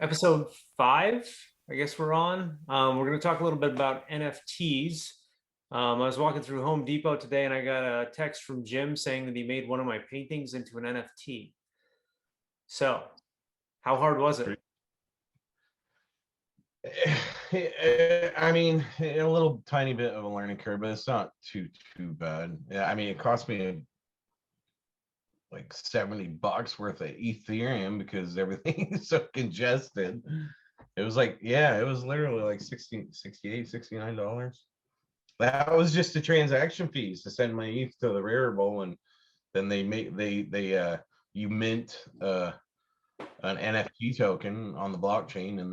Episode 5, I guess we're on. We're going to talk a little bit about NFTs. I was walking through Home Depot today and I got a text from Jim saying that he made one of my paintings into an NFT. So, how hard was it? I mean, a little tiny bit of a learning curve, but it's not too bad. Yeah, I mean, it cost me like $70 worth of Ethereum because everything is so congested. It was like, yeah, it was literally like 60, 68, $69. That was just the transaction fees to send my ETH to the Rarible, and then they you mint an NFT token on the blockchain, and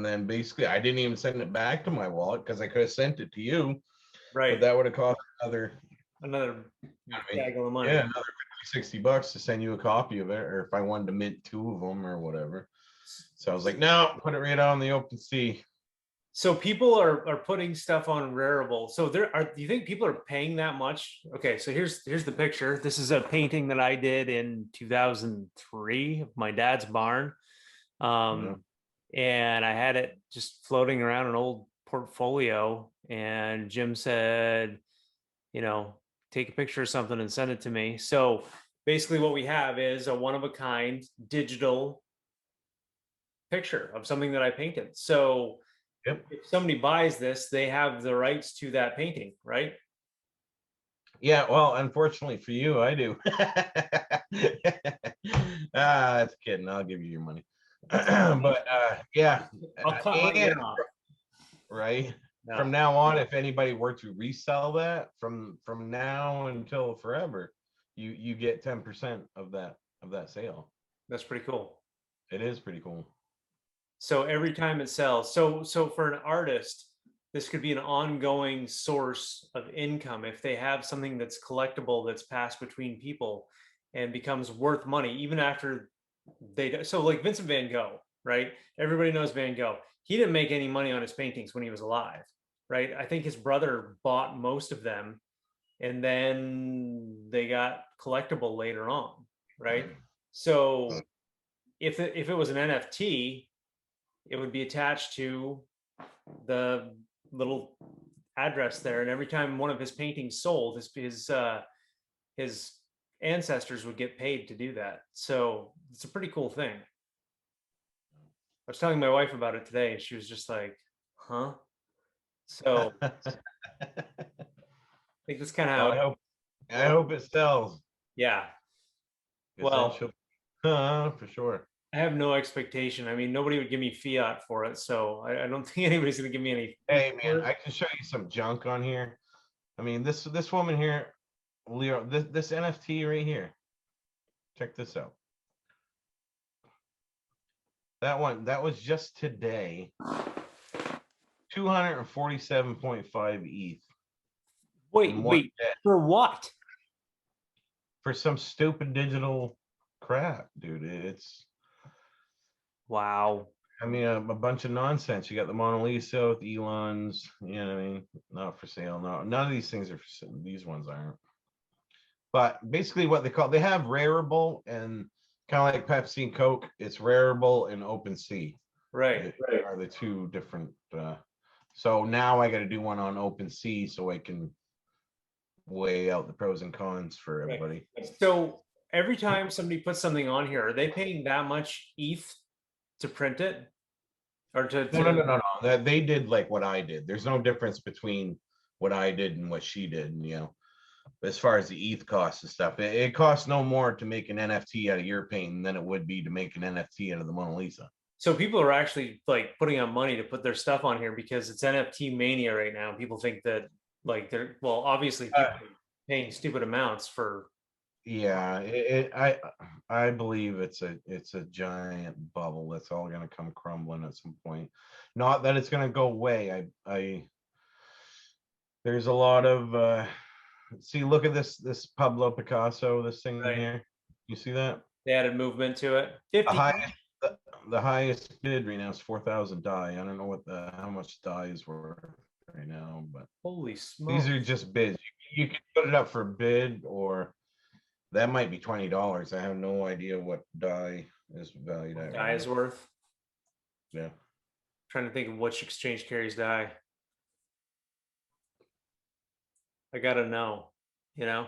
then basically I didn't even send it back to my wallet because I could have sent it to you, but Right. that would have cost Another I mean, gaggle of money. yeah, another 50, $60 to send you a copy of it, or if I wanted to mint two of them or whatever. So I was like, no, put it right on the open sea. So people are putting stuff on Rarible. So do you think people are paying that much? Okay, so here's the picture. This is a painting that I did in 2003 of my dad's barn. Yeah. And I had it just floating around an old portfolio. And Jim said, you know, take a picture of something and send it to me. So basically, what we have is a one of a kind digital picture of something that I painted. So Yep. if somebody buys this, they have the rights to that painting, right? Yeah, well, unfortunately for you, I do. That's kidding. I'll give you your money. But yeah, I'll cut my and ear off. right No, from now on, if anybody were to resell that from now until forever, you get 10% of that sale. that's pretty cool. It is pretty cool. So every time it sells, so for an artist, this could be an ongoing source of income if they have something that's collectible that's passed between people and becomes worth money even after they. So like Vincent Van Gogh, right? Everybody knows Van Gogh. He didn't make any money on his paintings when he was alive, right? I think his brother bought most of them and then they got collectible later on, right? So if it was an NFT, it would be attached to the little address there, and every time one of his paintings sold, his ancestors would get paid to do that. So it's a pretty cool thing. I was telling my wife about it today, and she was just like, "Huh?" So I think that's kind of Well, how. I hope it sells. Yeah. Because then Well, she'll for sure. I have no expectation. I mean, nobody would give me fiat for it, so I don't think anybody's going to give me any Hey for man, it. I can show you some junk on here. I mean, this woman here, Leo, this NFT right here. Check this out. That was just today. 247.5 ETH Wait, in one wait, day for what? for some stupid digital crap, dude. It's Wow. I mean a bunch of nonsense. You got the Mona Lisa with Elon's, you know what I mean? Not for sale. No, none of these things are for sale. These ones aren't. But basically what they have Rarible and kind of like Pepsi and Coke, it's Rarible and OpenSea. Right. It are the two different so now I got to do one on OpenSea so I can weigh out the pros and cons for Right. everybody. So every time somebody puts something on here, are they paying that much ETH to print it or No, no, to no, no, no. That they did like what I did. There's no difference between what I did and what she did. And, as far as the ETH costs and stuff, it costs no more to make an NFT out of your painting than it would be to make an NFT out of the Mona Lisa. so people are actually like putting up money to put their stuff on here because it's NFT mania right now. People think that like they're well, obviously people are paying stupid amounts for. Yeah, I believe it's a giant bubble that's all going to come crumbling at some point. Not that it's going to go away. I there's a lot of see, look at this Pablo Picasso, this thing Right. here. You see that? They added movement to it. The 50. highest the highest bid right now is 4,000 Dai. I don't know how much Dai is worth right now, but Holy these smoke. are just bids. You can put it up for bid, or that might be $20. I have no idea what Dai is valued at right Dye is now. worth. Yeah. Trying to think of which exchange carries dye. I gotta know, you know,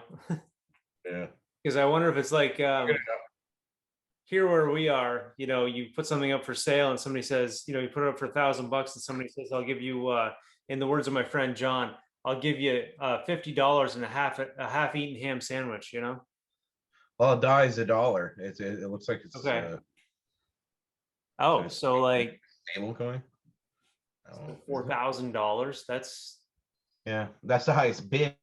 Yeah. because I wonder if it's like Good. here where we are, you put something up for sale and somebody says, you put it up for $1,000 and somebody says, I'll give you, in the words of my friend John, I'll give you $50 and a half eaten ham sandwich, Well, dye is $1. It looks like it's Okay. so Oh, it's so like stable coin. Oh, is it? $4,000. That's Yeah, that's the highest bid.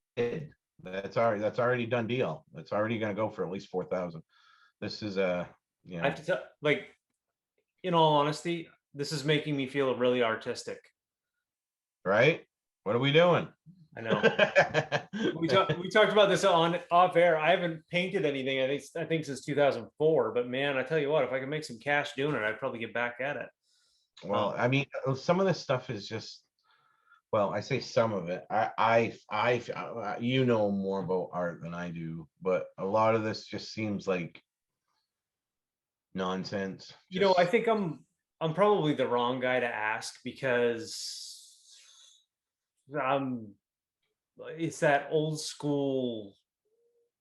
That's already done deal. That's already going to go for at least 4,000. This is I yeah, have to tell, like, in all honesty, this is making me feel really artistic. right. What are we doing? I know. We talked about this on off air. I haven't painted anything. I think since 2004. But man, I tell you what, if I can make some cash doing it, I'd probably get back at it. Well, I mean, some of this stuff is just. Well, I say some of it. You know more about art than I do, but a lot of this just seems like nonsense. I Just think I'm probably the wrong guy to ask because it's that old school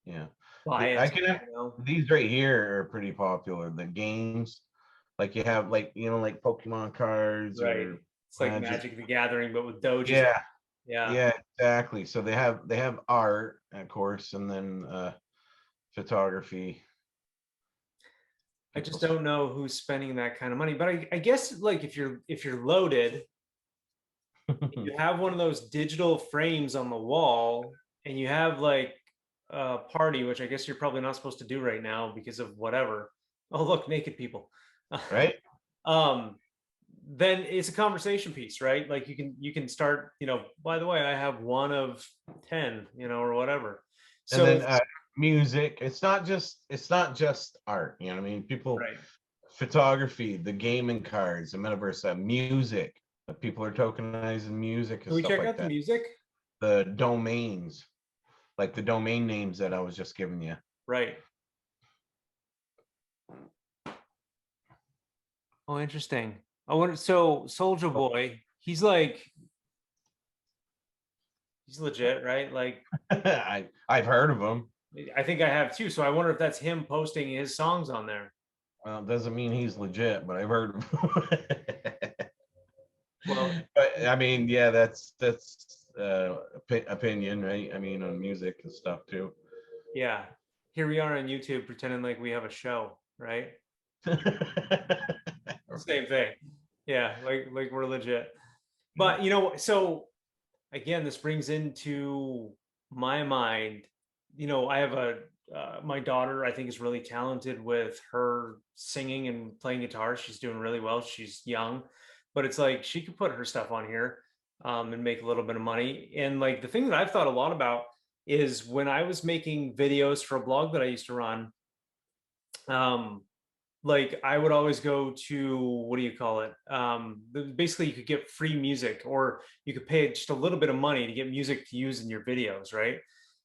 yeah. I bias, can. These right here are pretty popular. The games, like you have, like Pokemon cards right? or It's like Magic. Magic the Gathering, but with Doges. Yeah, Yeah. yeah, exactly. So they have art, of course, and then photography. I just People. don't know who's spending that kind of money. But I guess like if you're loaded, you have one of those digital frames on the wall, and you have like a party, which I guess you're probably not supposed to do right now because of whatever. Oh, look, naked people. Right? um, then it's a conversation piece, right? Like you can start, by the way, I have one of 10, or whatever. And So then music. It's not just art. You know what I mean? People, right. photography, the gaming cards, the metaverse, music. People are tokenizing music and Can we stuff check like out the that. music? The domains, like the domain names that I was just giving you. Right. Oh, interesting. I wonder. So Soldier Boy, he's legit, right? Like, I've heard of them. I think I have too. So I wonder if that's him posting his songs on there. Well, doesn't mean he's legit, but I've heard of him. Well, But I mean, yeah, that's opinion, right? I mean, on music and stuff too. yeah. Here we are on YouTube pretending like we have a show, right? Same thing. Yeah, like we're legit. Yeah. But so again, this brings into my mind, I have my daughter, I think, is really talented with her singing and playing guitar. She's doing really well. She's young, but it's like she could put her stuff on here, and make a little bit of money. And like the thing that I've thought a lot about is when I was making videos for a blog that I used to run, um, like I would always go to, what do you call it? Basically you could get free music, or you could pay just a little bit of money to get music to use in your videos, right?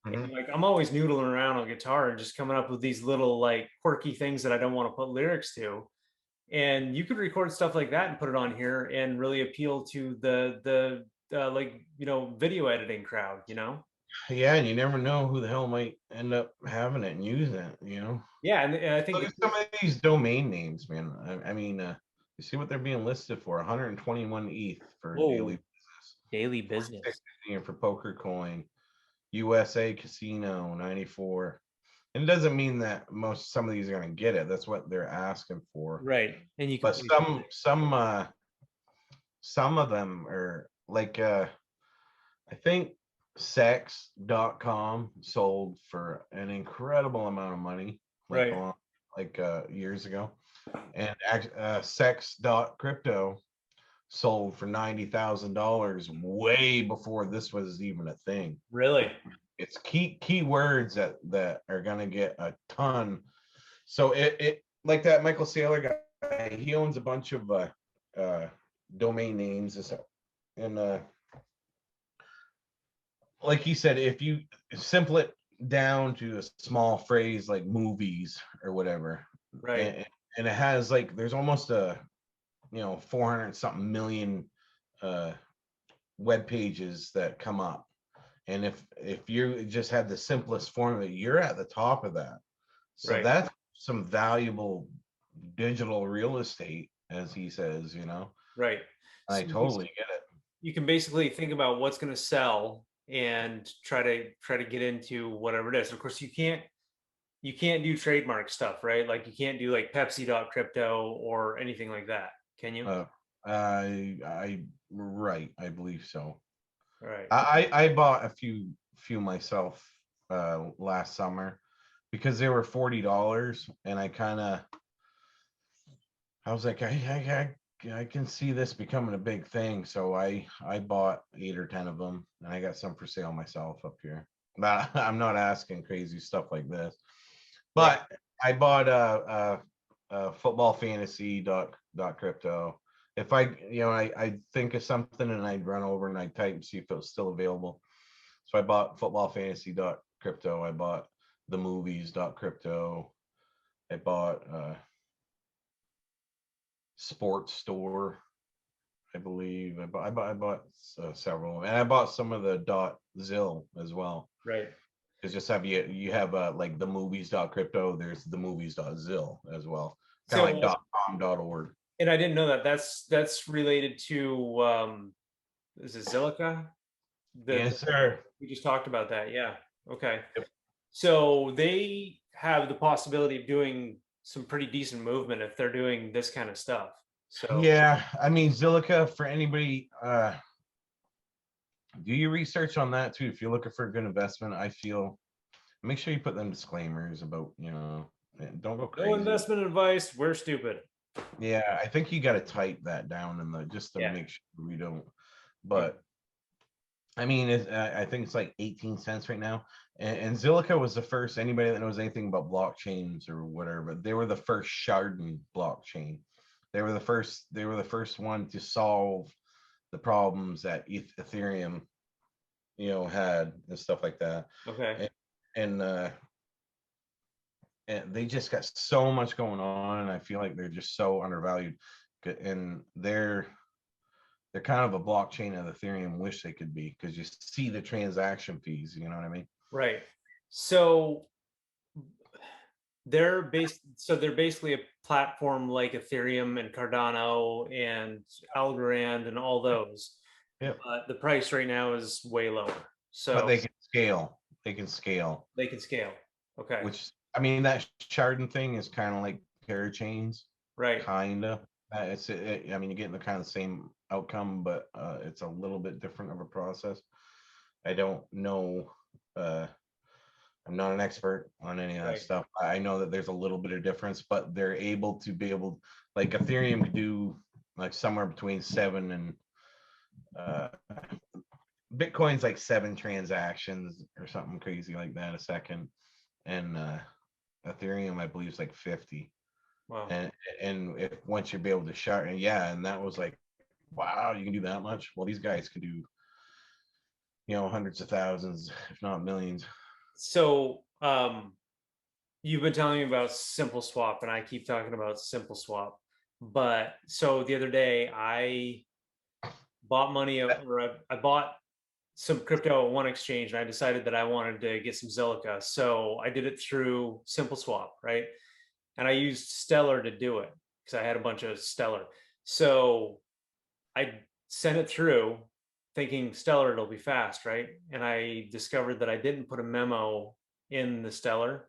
And Mhm. like I'm always noodling around on guitar and just coming up with these little like quirky things that I don't want to put lyrics to. And you could record stuff like that and put it on here and really appeal to the like, video editing crowd. Yeah, and you never know who the hell might end up having it and using it. Yeah, and I think Look at some of these domain names, man. I mean, you see what they're being listed for: 121 ETH for daily whoa, business, daily 46 business. for poker coin, USA Casino 94. And it doesn't mean that some of these are going to get it. That's what they're asking for. Right. And you can But play. some of them are like I think sex.com sold for an incredible amount of money like Right. a long, years ago. And sex.crypto sold for $90,000 way before this was even a thing. Really? It's key words that are gonna get a ton. So it like that Michael Saylor guy, he owns a bunch of uh domain names and like he said, if you simple it down to a small phrase like movies or whatever, Right. and it has like there's almost a 400 something million uh web pages that come up. And if you just had the simplest formula, you're at the top of that. So Right. that's some valuable digital real estate, as he says. Right. I So totally get it. you can basically think about what's going to sell and try to get into whatever it is. Of course, you can't do trademark stuff, right? Like you can't do like Pepsi.crypto or anything like that. Can you? Uh, I right, I believe so. All right. I bought a few myself last summer because they were $40, and I was like, I can see this becoming a big thing. So I bought 8 or 10 of them, and I got some for sale myself up here. But I'm not asking crazy stuff like this. Right. But I bought a football fantasy dot crypto. If I think of something and I'd run over and I'd type and see if it was still available. So I bought football fantasy dot crypto. I bought the movies dot crypto. I bought sports store, I believe. I bought several, and I bought some of the dot zill as well. Right. It's just you have like the movies dot crypto. There's the movies dot zill as well, kind of like So, dot com dot org. and I didn't know that. That's related to is it Zilliqa? The Yes, sir. we just talked about that. Yeah. Okay. Yep. So they have the possibility of doing some pretty decent movement if they're doing this kind of stuff. So Yeah, I mean Zilliqa, for anybody, do your research on that too. If you're looking for a good investment, I feel make sure you put them disclaimers about, don't go no crazy. investment advice. We're stupid. Yeah, I think you got to type that down in the just to Yeah. make sure we don't. Okay. But I mean, I think it's like 18 cents right now. And Zilliqa was the first, anybody that knows anything about blockchains or whatever, but they were the first sharding blockchain. They were the first one to solve the problems that Ethereum, had and stuff like that. Okay. And and they just got so much going on, and I feel like they're just so undervalued. And they're kind of a blockchain of Ethereum wish they could be, because you see the transaction fees, you know what I mean? Right. So they're basically a platform like Ethereum and Cardano and Algorand and all those. Yeah. But the price right now is way lower. But So they can scale. They can scale, they can scale. Okay. which I mean that sharding thing is kind of like parachains, Right. kind of. I mean, you're getting the kind of same outcome, but it's a little bit different of a process. I don't know. I'm not an expert on any of that Right. stuff. I know that there's a little bit of difference, but they're able, like Ethereum, to do like somewhere between 7 and uh, Bitcoin's like 7 transactions or something crazy like that a second, and Ethereum, I believe, is like 50. Wow. And if once you'll be able to shard, and yeah, and that was like, wow, you can do that much. Well, these guys can do, hundreds of thousands, if not millions. So you've been telling me about Simple Swap, and I keep talking about Simple Swap. But so the other day I bought money, or I bought some crypto at one exchange, and I decided that I wanted to get some Zilliqa. So I did it through Simple Swap, right? And I used Stellar to do it because I had a bunch of Stellar. So I sent it through thinking Stellar, it'll be fast, right? And I discovered that I didn't put a memo in the Stellar.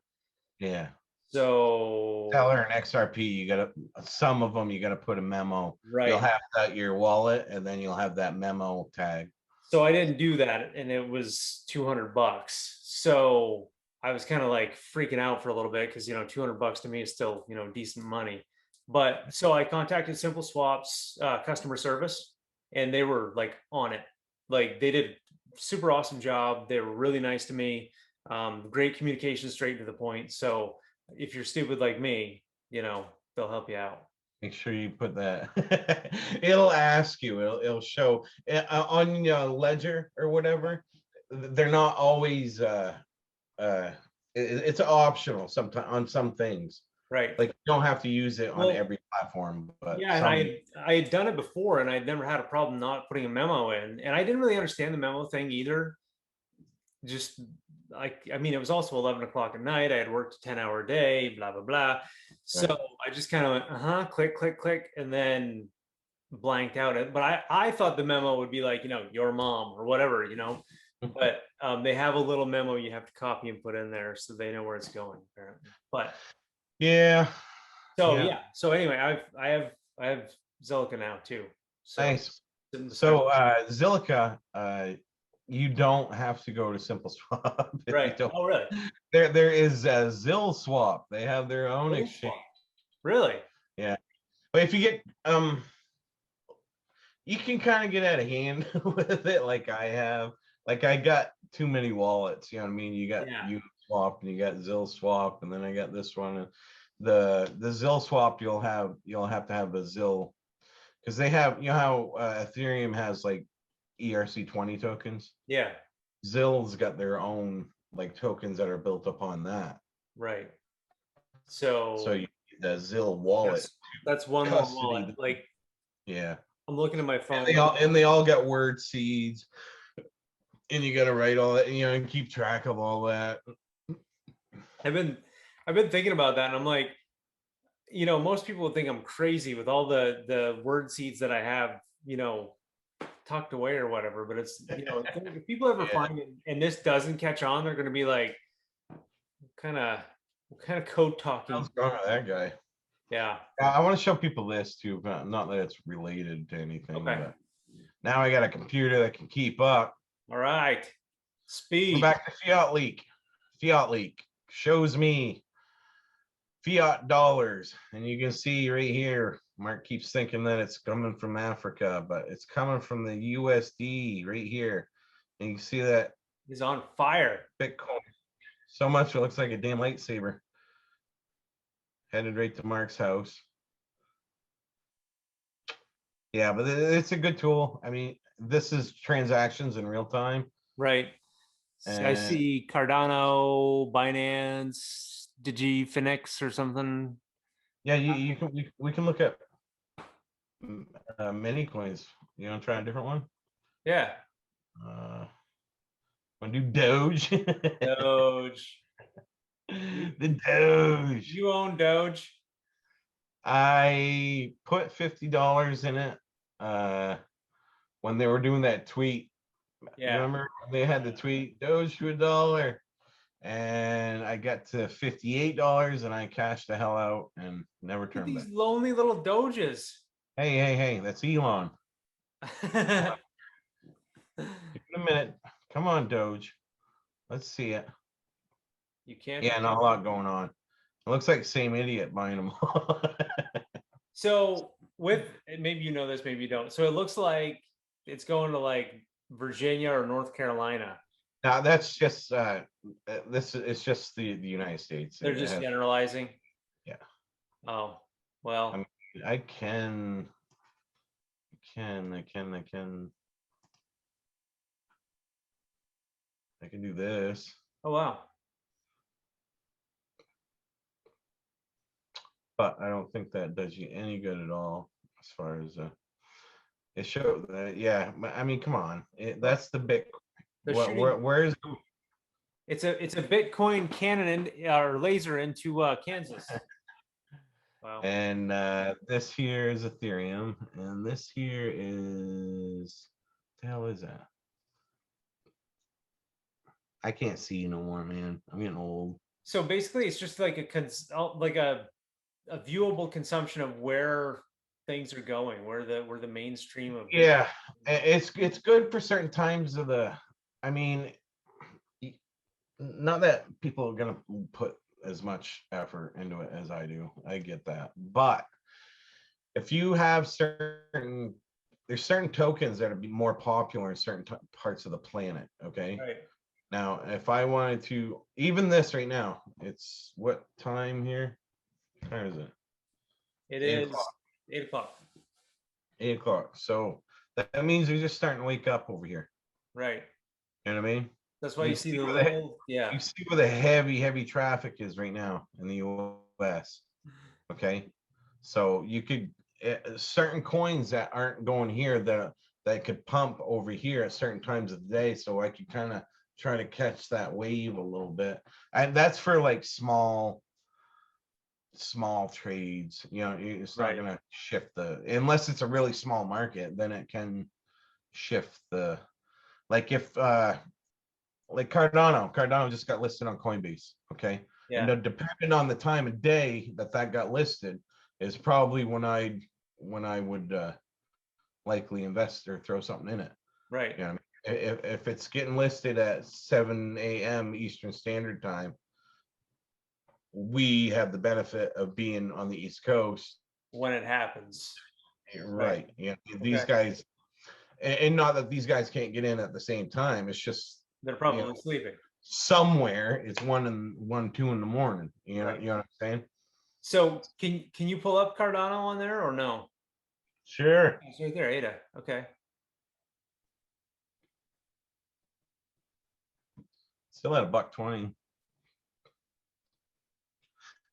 Yeah. So, Teller and XRP, you gotta, some of them you gotta put a memo. You'll right. have that your wallet, and then you'll have that memo tag. So I didn't do that, and it was $200. So I was kind of like freaking out for a little bit because $200 to me is still decent money. But so I contacted Simple Swap's customer service, and they were like on it. Like they did super awesome job. They were really nice to me. Great communication, straight to the point. So if you're stupid like me, they'll help you out. Make sure you put that. It'll ask you. It'll show on your ledger or whatever. They're not always. It's optional sometimes on some things. Right. Like, you don't have to use it on Well, every platform, but yeah, and some. I had done it before, and I'd never had a problem not putting a memo in, and I didn't really understand the memo thing either. Just like, I mean, it was also 11 o'clock at night. I had worked a 10-hour day, blah blah blah. So Right. I just kind of went, click, click, click, and then blanked out it. But I thought the memo would be like, your mom or whatever, But they have a little memo you have to copy and put in there so they know where it's going, apparently. But Yeah. so Yeah. yeah. So anyway, I have Zilliqa now too. So Nice. in the So Zilliqa, you don't have to go to Simple Swap if you right. don't. Oh, really? There is a Zill Swap. They have their own Zilliqa exchange. swap. Really? Yeah. But if you get you can kind of get out of hand with it, like I have. Like, I got too many wallets, you know what I mean? You got Yeah. Uniswap and you got Zill Swap, and then I got this one. And the Zill Swap, you'll have to have a Zill, because they have, how Ethereum has like ERC20 tokens. Yeah. Zill's got their own like tokens that are built upon that. Right. So So you need the Zill wallet that's one more wallet. custody. Like, Yeah. I'm looking at my And phone. they all got word seeds, and you got to write all that, and keep track of all that. I've been thinking about that, and I'm like, most people would think I'm crazy with all the word seeds that I have, tucked away or whatever. But it's, if people ever Yeah. find it and this doesn't catch on, they're going to be like, kind of, what kind of code talking? What's wrong with that guy? Yeah. I want to show people this too, but not that it's related to anything. Okay. But now I got a computer that can keep up. All right. Go Speed. back to Fiat Leak. Fiat Leak shows me fiat dollars, and you can see right here, Mark keeps thinking that it's coming from Africa, but it's coming from the USD right here. And you see that Is on fire. Bitcoin so much it looks like a damn lightsaber. Headed right to Mark's house. Yeah, but it's a good tool. I mean, this is transactions in real time. Right. I And see Cardano, Binance, Digifinix or something. yeah, we can look at many coins. You want to try a different one? Yeah. Want to do Doge? Doge. The Doge. You own Doge? I put $50 in it when they were doing that tweet. Yeah. Remember they had the tweet Doge to $1, and I got to $58 and I cashed the hell out and never Look at turned these back. lonely little Doges. Hey, that's Elon. Give it a minute. Come on, Doge. Let's see it. You can't. Yeah, not a lot going on. It looks like the same idiot buying them all. So with, maybe you know this, maybe you don't. So it looks like it's going to like Virginia or North Carolina. Now that's just it's just the United States. They're just generalizing. Yeah. Oh, well. I mean, I can do this. Oh, wow. But I don't think that does you any good at all as far as it showed that. Yeah, I mean, come on, that's the Bitcoin. Where is it's a Bitcoin cannon or laser into Kansas. Wow. And this here is Ethereum, and this here is, what the hell is that? I can't see no more, man. I'm getting old. So basically, it's just like a viewable consumption of where things are going, where the mainstream of Yeah, it's good for certain times of the. I mean, not that people are gonna put as much effort into it as I do. I get that, but if you have there's certain tokens that are more popular in certain parts of the planet. Okay. Right. Now, if I wanted to, even this right now, it's what time here? What time is it? It is 8 o'clock. 8 o'clock. So that means they're just starting to wake up over here. Right. You know what I mean? That's why you see the You see where the heavy traffic is right now in the US. Okay, so you could certain coins that aren't going here that could pump over here at certain times of the day, so I could kind of try to catch that wave a little bit. And that's for like small trades. You know, it's not Right. going to shift the, unless it's a really small market, then it can shift the, like if like Cardano just got listed on Coinbase. Okay, and Yeah. depending on the time of day that got listed is probably when I would likely invest or throw something in it. Right. You know what I mean? If it's getting listed at 7 a.m. Eastern Standard Time, we have the benefit of being on the East Coast. When it happens. Right. Right. Yeah. These Okay. guys, and not that these guys can't get in at the same time. It's just, They're you know, probably sleeping. somewhere it's 2 in the morning. Right. You know what I'm saying? So can you pull up Cardano on there or no? Sure. It's right there, Ada. Okay. Still at a $1.20.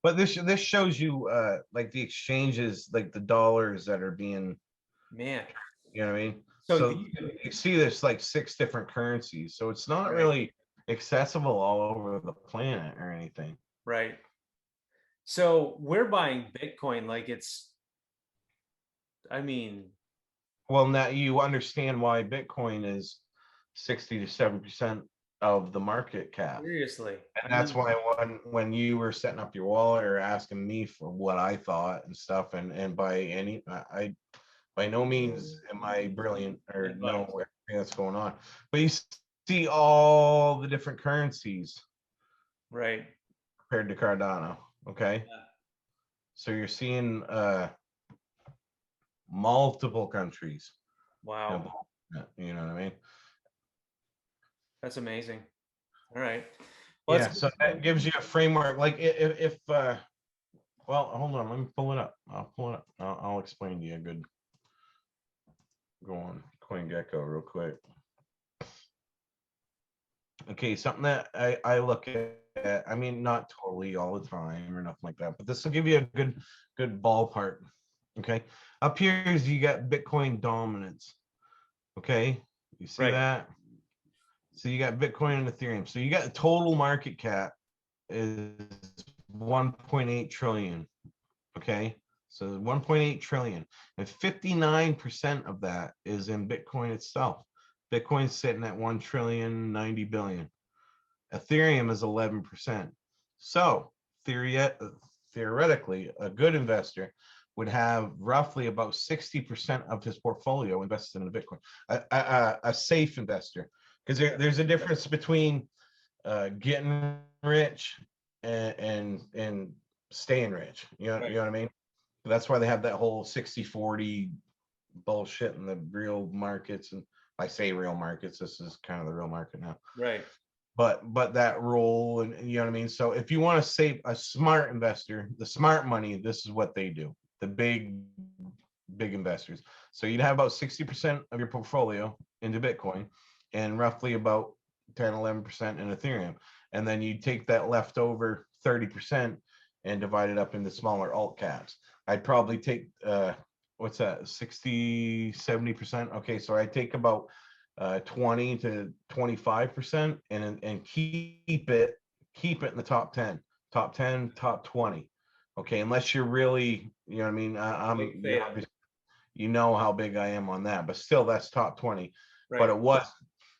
But this shows you like the exchanges, like the dollars that are being, Man. you know what I mean? So So you see there's like 6 different currencies. So it's not right. really accessible all over the planet or anything. Right. So we're buying Bitcoin like it's, I mean, Well, now you understand why Bitcoin is 60 to 70% of the market cap. seriously. And I that's mean, why when you were setting up your wallet or asking me for what I thought and stuff, and by any I by no means am I brilliant or know advice. everything that's going on, but you see all the different currencies Right. compared to Cardano. Okay, Yeah. so you're seeing multiple countries. You Wow. know, you know what I mean? That's amazing. All right. Well, Yeah, so that gives you a framework. Like if well, hold on, let me pull it up. I'll pull it up. I'll explain to you a good. Go on CoinGecko real quick. Okay, something that I look at, I mean, not totally all the time or nothing like that, but this will give you a good ballpark. Okay, up here is you got Bitcoin dominance. Okay, you see right. that? So you got Bitcoin and Ethereum. So you got the total market cap is 1.8 trillion. Okay, so 1.8 trillion, and 59% of that is in Bitcoin itself. Bitcoin's sitting at 1 trillion 90 billion. Ethereum is 11%. So theoretically, a good investor would have roughly about 60% of his portfolio invested in a Bitcoin. A safe investor, because there's a difference between getting rich and staying rich. You Right. know what I mean? That's why they have that whole 60-40 bullshit in the real markets. And I say real markets, this is kind of the real market now. Right. But that rule, and you know what I mean? So if you want to save, a smart investor, the smart money, this is what they do. The big investors. So you'd have about 60% of your portfolio into Bitcoin and roughly about 10-11% in Ethereum. And then you take that leftover 30% and divide it up into smaller alt caps. I'd probably take what's that, 60-70%. Okay, so I take about 20 to 25% and keep it in the top 10, top 20. Okay, unless you're really, you know what I mean? Big You theta. obviously, you know how big I am on that, but still that's top 20. But Right. it was,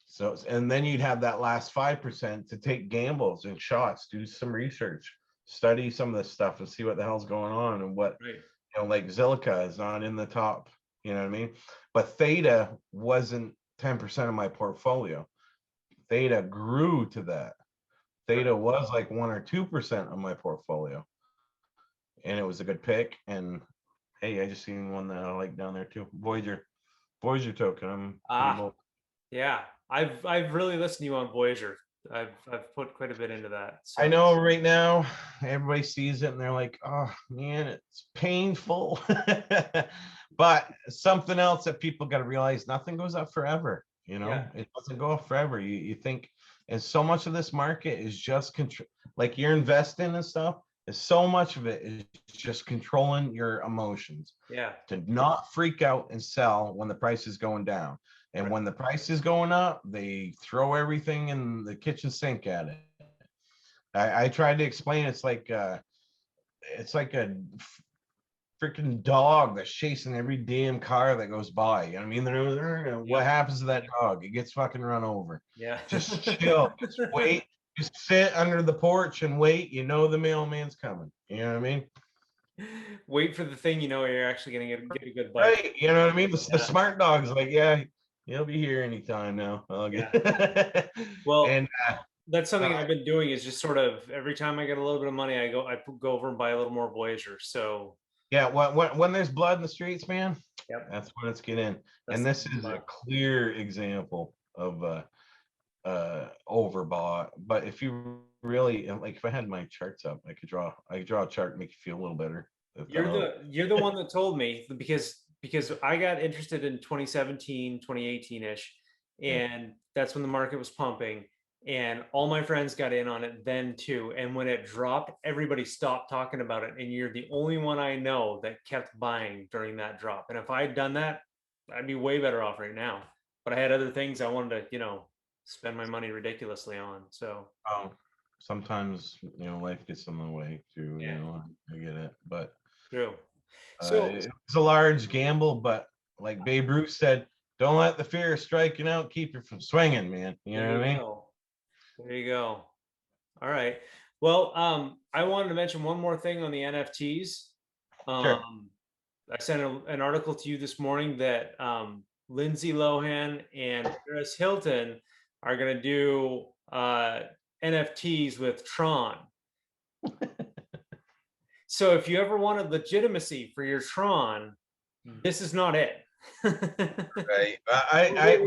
so, and then you'd have that last 5% to take gambles and shots, do some research, study some of this stuff and see what the hell's going on, and what, Right. you know, like Zilliqa is not in the top, you know what I mean? But Theta wasn't 10% of my portfolio. Theta grew to that. Right. Theta was like 1 or 2% of my portfolio, and it was a good pick. And hey, I just seen one that I like down there too. Voyager token. I'm pretty Ah, low. yeah. I've really listened to you on Voyager. I've put quite a bit into that. I So know right now everybody sees it and they're like, oh man, it's painful. But something else that people got to realize, nothing goes up forever. You yeah. know, it doesn't go up forever. You think, and so much of this market is just like you're investing and stuff. So much of it is just controlling your emotions Yeah. to not freak out and sell when the price is going down. And Right. when the price is going up, they throw everything in the kitchen sink at it. I tried to explain it's like a freaking dog that's chasing every damn car that goes by. You know what I mean? What Yep. happens to that dog? It gets fucking run over. Yeah. Just chill. Just wait. Just sit under the porch and wait. You know the mailman's coming. You know what I mean? Wait for the thing, you're actually gonna get a good bite. Right. You know what I mean? The Yeah. smart dog's like, yeah, he'll be here anytime now. I'll get Yeah. Well, and that's something uh, I've been doing is just sort of every time I get a little bit of money, I go over and buy a little more Voyager. So yeah, when there's blood in the streets, man, yep, that's when it's get in. that's And the this is a spot. clear example of overbought. But if you really like, if I had my charts up, I could draw a chart and make you feel a little better. You're the one that told me because I got interested in 2017, 2018-ish, Yeah. and that's when the market was pumping. And all my friends got in on it then too. And when it dropped, everybody stopped talking about it. And you're the only one I know that kept buying during that drop. And if I had done that, I'd be way better off right now. But I had other things I wanted to, spend my money ridiculously on. So Um, sometimes life gets in the way too. yeah, I get it, but true. So it's a large gamble. But like Babe Ruth said, don't let the fear of striking out keep you from swinging, man. You there know what you I mean? go. There you go. All right. Well, I wanted to mention one more thing on the NFTs. Sure. Um, I sent an article to you this morning that Lindsay Lohan and Paris Hilton are going to do NFTs with Tron. So if you ever wanted legitimacy for your Tron, this is not it. Right.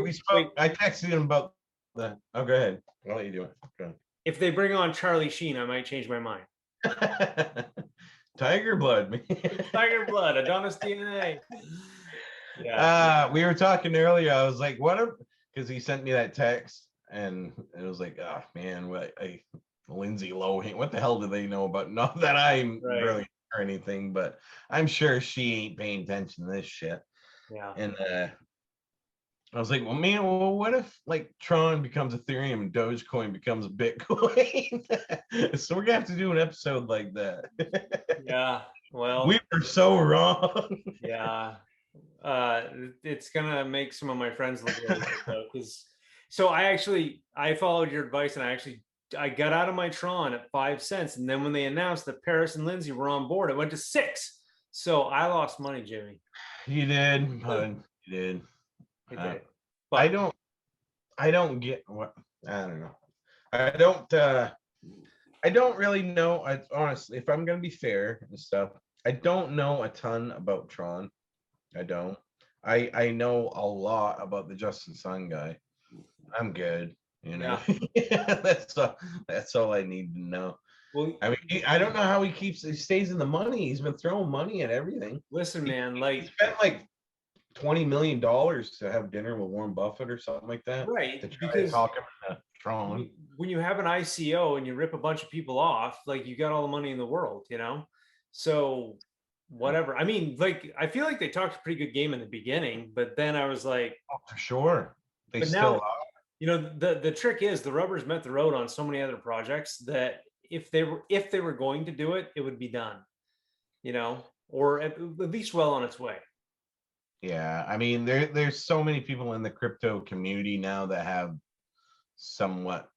We spoke. Wait, I texted him about the. Oh, go ahead. I'll let you do it. Go if they bring on Charlie Sheen, I might change my mind. ahead. Tiger blood, man. Tiger Blood, Adonis DNA. Yeah. We were talking earlier. I was like, what if, because he sent me that text and it was like, oh man, Lindsay Lohan, what the hell do they know about? Not that I'm Right. brilliant or anything, but I'm sure she ain't paying attention to this shit. Yeah. And I was like, well, man, well, what if like Tron becomes Ethereum and Dogecoin becomes Bitcoin? So we're gonna have to do an episode like that. Yeah. We Well, were so wrong. yeah. It's gonna make some of my friends look really good though, because so I followed your advice and I got out of my Tron at 5 cents, and then when they announced that Paris and Lindsay were on board, it went to 6. So I lost money, Jimmy. You did, bud. You did. I Uh, did. I But don't. I don't get what. I don't know. I don't. I don't really know. Honestly, if I'm gonna be fair and stuff, I don't know a ton about Tron. I don't. I know a lot about the Justin Sun guy. I'm good. You know, yeah. that's all I need to know. Well, I mean, I don't know how he stays in the money. He's been throwing money at everything. listen, man, He like spent like $20 million to have dinner with Warren Buffett or something like that to right, try to because talk him into Tron. when you have an ICO and you rip a bunch of people off, like you got all the money in the world, So whatever. I mean, like I feel like they talked a pretty good game in the beginning, but then I was like, Oh, for sure. They but still now, are. the trick is the rubber's met the road on so many other projects that if they were going to do it, it would be done, or at least well on its way. Yeah, I mean, there's so many people in the crypto community now that have somewhat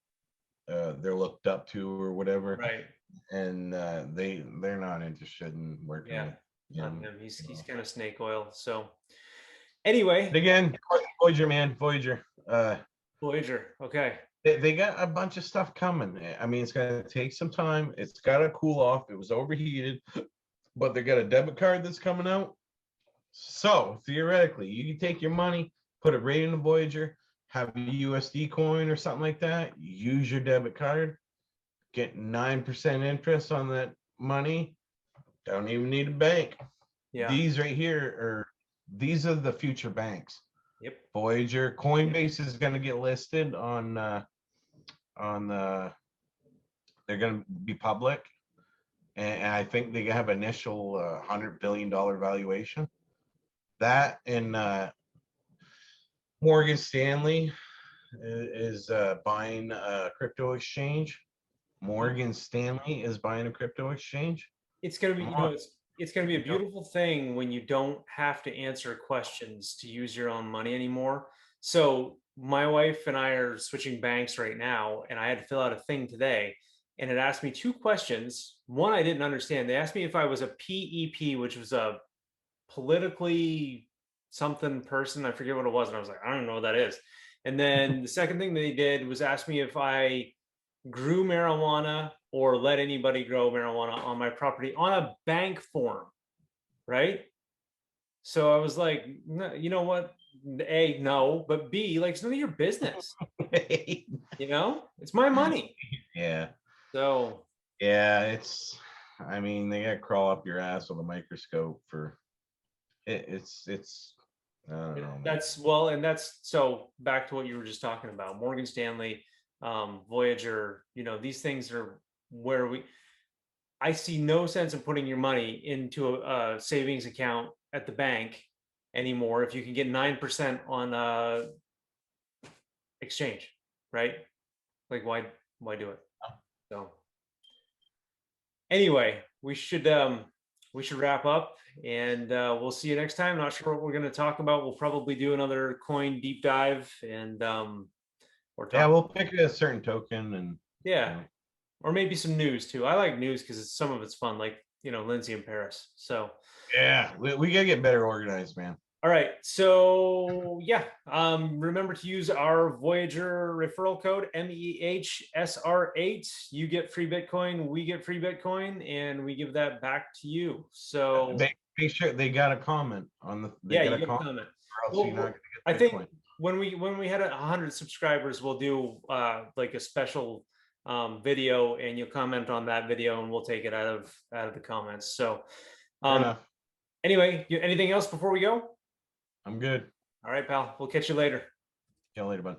they're looked up to or whatever, Right. and they're not interested in working Yeah. with Not him. him. He's You he's know. kind of snake oil. So But anyway, again, Voyager, man, Voyager. Voyager. Okay. They got a bunch of stuff coming. I mean, it's gonna take some time. It's gotta cool off. It was overheated, but they got a debit card that's coming out. So theoretically, you can take your money, put it right in the Voyager, have a USD coin or something like that. Use your debit card, get 9% interest on that money. Don't even need a bank. Yeah. These right here these are the future banks. Yep. Voyager, Coinbase is going to get listed on the. They're going to be public, and I think they have initial $100 billion valuation. That and Morgan Stanley is buying a crypto exchange. Morgan Stanley is buying a crypto exchange. It's going to be, Come you know, on. it's going to be a beautiful thing when you don't have to answer questions to use your own money anymore. So my wife and I are switching banks right now, and I had to fill out a thing today, and it asked me two questions. One I didn't understand. They asked me if I was a PEP, which was a politically something person. I forget what it was, and I was like, I don't know what that is. And then the second thing they did was ask me if I grew marijuana or let anybody grow marijuana on my property on a bank form, right? So I was like, you know what? A, no, but B, like, it's none of your business. You know, it's my money. Yeah. So Yeah, I mean, they got to crawl up your ass with a microscope for it. It's I don't know, man. that's well, and that's so back to what you were just talking about. Morgan Stanley, Voyager, you know, these things are where I see no sense in putting your money into a savings account at the bank anymore if you can get 9% on exchange, right? Like why do it? So anyway, we should wrap up, and we'll see you next time. Not sure what we're going to talk about. We'll probably do another coin deep dive, and or Yeah, talk. we'll pick a certain token and you Yeah, know. or maybe some news too. I like news because some of it's fun, like, you know, Lindsay in Paris. So Yeah, we gotta get better organized, man. all right. So yeah, remember to use our Voyager referral code MEHSR8. You get free Bitcoin, we get free Bitcoin, and we give that back to you. So Make sure they got a comment on the. They yeah, got you a get a comment, comment. or else you're not Well, I gonna get think Bitcoin. when we had 100 subscribers, we'll do like a special video, and you'll comment on that video, and we'll take it out of the comments. So Fair um, enough. anyway, anything else before we go? I'm good. All right, pal. We'll catch you later. See you later, bud.